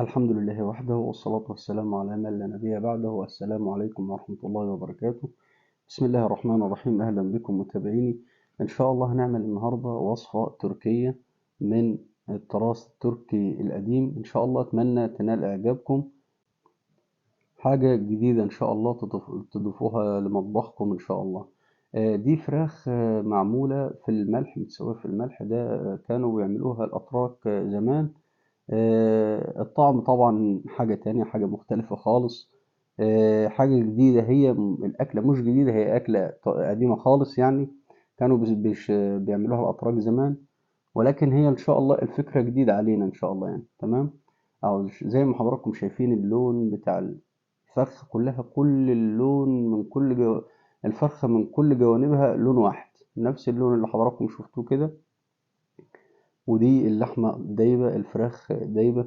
الحمد لله وحده والصلاة والسلام على من لا نبي بعده والسلام عليكم ورحمة الله وبركاته. بسم الله الرحمن الرحيم. أهلا بكم متابعيني. إن شاء الله هنعمل النهاردة وصفة تركية من التراث التركي القديم. إن شاء الله أتمنى تنال إعجابكم. حاجة جديدة إن شاء الله تضيفوها لمطبخكم إن شاء الله. دي فراخ معمولة في الملح، متسوية في الملح. ده كانوا بيعملوها الأتراك زمان. الطعم طبعا حاجة تانية، حاجة مختلفة خالص. حاجة جديدة. هي الأكلة مش جديدة، هي أكلة قديمة خالص يعني. كانوا بيعملوها الأتراك زمان، ولكن هي إن شاء الله الفكرة جديدة علينا إن شاء الله يعني. تمام. أو زي ما حضراتكم شايفين اللون بتاع الفرخة كلها، كل اللون من الفرخة من كل جوانبها لون واحد، نفس اللون اللي حضراتكم شفتوه كده. ودي اللحمة دايبة، الفراخ دايبة.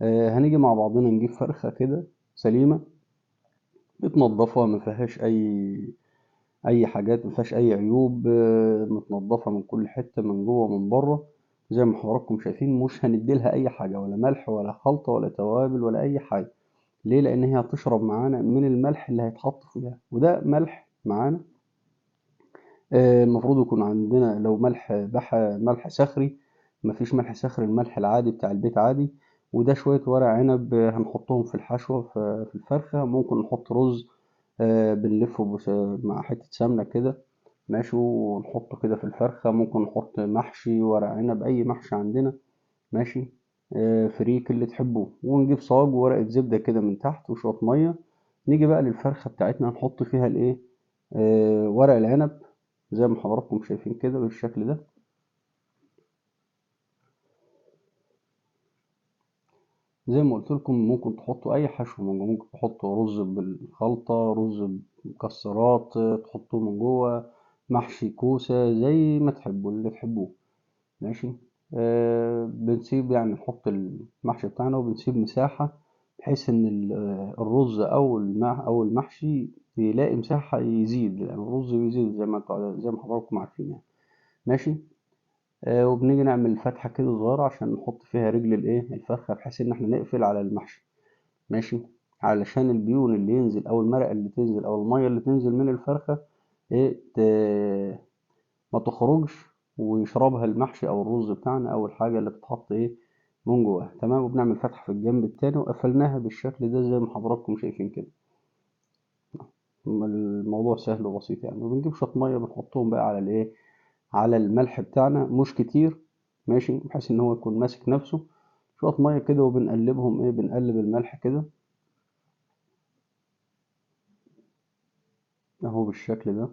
هنيجي مع بعضنا نجيب فرخة كده سليمة، متنضفة، ما فيهاش أي حاجات، ما فيهاش أي عيوب. متنضفة من كل حتة، من جوه ومن بره. زي ما حضراتكم شايفين، مش هنديلها أي حاجة، ولا ملح ولا خلطة ولا توابل ولا أي حاجة. ليه؟ لأن هي هتشرب معانا من الملح اللي هيتحط فيها، وده ملح معانا. المفروض يكون عندنا لو ملح صخري. مفيش ملح صخري، الملح العادي بتاع البيت عادي. وده شوية ورق عنب هنحطهم في الحشوة في الفرخة. ممكن نحط رز بنلفه مع حتة سمنة كده، ماشي، ونحطه كده في الفرخة. ممكن نحط محشي ورق عنب، أي محشي عندنا، ماشي. فريك اللي تحبوه. ونجيب صاج وورقة زبدة كده من تحت وشوية مية. نيجي بقى للفرخة بتاعتنا، نحط فيها الإيه، ورق العنب، زي ما حضراتكم شايفين كده بالشكل ده. زي ما قلت لكم، ممكن تحطوا اي حشو من جوه. ممكن تحطوا رز بالخلطة، رز مكسرات، تحطوه من جوه، محشي كوسة، زي ما تحبوا اللي تحبوه، ماشي. بنسيب يعني نحط المحشي بتاعنا، وبنسيب مساحة بحيث ان الرز او المحشي يلاقي مساحة يزيد، لان الرز بيزيد زي ما حضراتكم عارفين يعني، ماشي. وبنيجي نعمل فتحة كده صغيرة عشان نحط فيها رجل الفرخة، بحيث إن احنا نقفل على المحشي، ماشي. علشان البيون اللي ينزل أو المرق اللي تنزل أو المية اللي تنزل من الفرخة إيه ما تخرجش، ويشربها المحشي أو الرز بتاعنا أو الحاجة اللي بتتحط من جواها. تمام. وبنعمل فتحة في الجنب التاني وقفلناها بالشكل ده زي ما حضراتكم شايفين كده. الموضوع سهل وبسيط يعني. وبنجيب شوية مية بنحطهم بقى على على الملح بتاعنا، مش كتير، ماشي، بحيث ان هو يكون ماسك نفسه. شوية مية كده وبنقلبهم بنقلب الملح كده اهو بالشكل ده.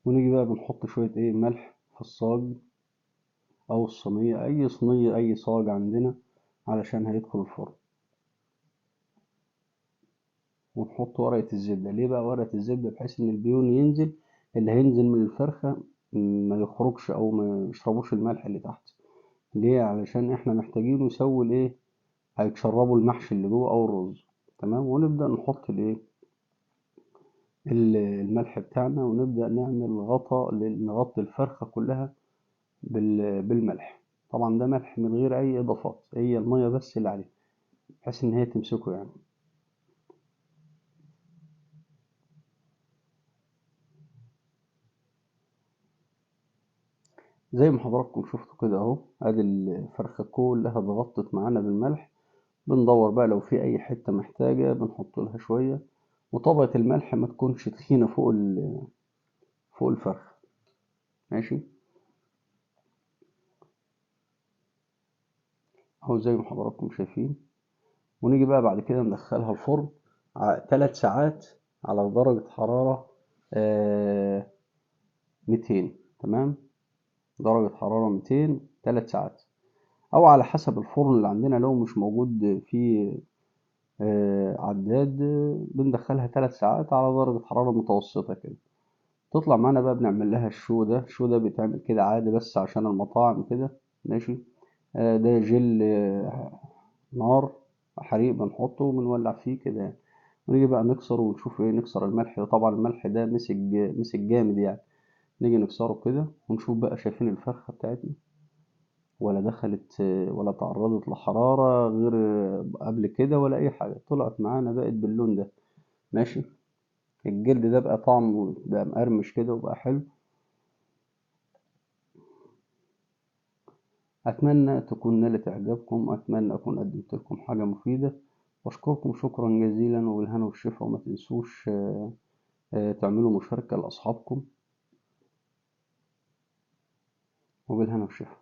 ونيجي بقى بنحط شوية ملح في الصاج او الصينية، اي صينية اي صاج عندنا، علشان هيدخل الفرن. ونحط ورقة الزبدة. ليه بقى ورقة الزبدة؟ بحيث ان البيون ينزل، اللي هينزل من الفرخة ما يخرجش او ما يشربوش الملح اللي تحت. ليه؟ علشان احنا محتاجين يسوي هيتشربوا المحشي اللي جوه او الرز. تمام. ونبدأ نحط الملح بتاعنا، ونبدأ نعمل نغطي الفرخة كلها بالملح. طبعا ده ملح من غير أي إضافات، هي المية بس اللي عليه، بحيث إن هي تمسكه يعني. زي ما حضراتكم شفتوا كده أهو، أدي الفرخة كلها اتغطت معانا بالملح. بندور بقى لو في أي حتة محتاجة بنحط لها شوية. وطبقة الملح ما تكونش تخينة فوق الفرخ، ماشي. أهو زي ما حضراتكم شايفين. ونيجي بقى بعد كده ندخلها الفرن 3 ساعات على درجة حرارة 200. تمام. درجة حرارة 200 3 ساعات، أو على حسب الفرن اللي عندنا. لو مش موجود فيه عداد، بندخلها 3 ساعات على درجة حرارة متوسطة كده. تطلع معانا بقى بنعمل لها الشو ده بيتعمل كده عادي بس عشان المطاعم كده، ماشي. ده جل نار حريق بنحطه وبنولع فيه كده يعني. ونيجي بقى نكسره ونشوف نكسر الملح ده. طبعا الملح ده مسك جامد يعني. نيجي نكسره كده ونشوف بقى، شايفين الفرخة بتاعتنا ولا دخلت ولا تعرضت لحرارة غير قبل كده ولا أي حاجة، طلعت معانا بقت باللون ده. ماشي. الجلد ده بقى طعمه بقى مقرمش كده وبقى حلو. أتمنى تكون نالت إعجابكم، أتمنى أكون قدمت لكم حاجة مفيدة، وأشكركم شكرا جزيلا وبالهنا والشفا. وما تنسوش تعملوا مشاركة لأصحابكم، وبالهنا والشفا.